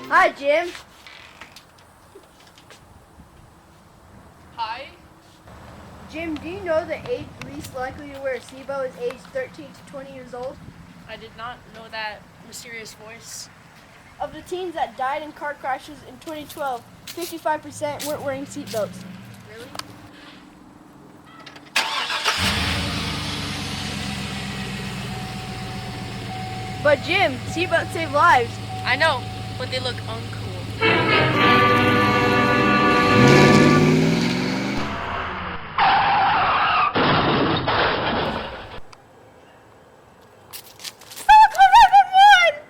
Hi, Jim. Hi. Jim, do you know the age least likely to wear a seatbelt is age 13 to 20 years old? I did not know that mysterious voice. Of the teens that died in car crashes in 2012, 55% weren't wearing seatbelts. Really? But Jim, seatbelts save lives. I know, but they look uncool.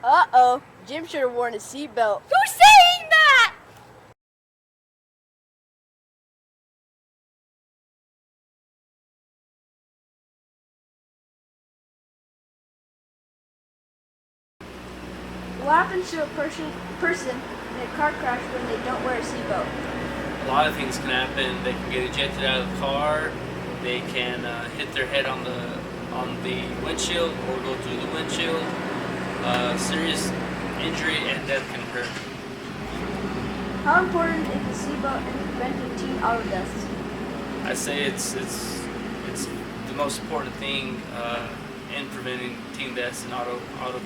Uh-oh, Jim should have worn a seatbelt. Who's saying that? What happens to a person in a car crash when they don't wear a seatbelt? A lot of things can happen. They can get ejected out of the car. They can hit their head on the windshield or go through the windshield. Serious injury and death can occur. How important is the seatbelt in preventing teen auto deaths? I say it's the most important thing in preventing teen deaths and auto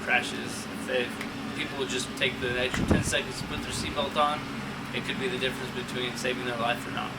crashes. If people would just take the extra 10 seconds to put their seatbelt on, it could be the difference between saving their life or not.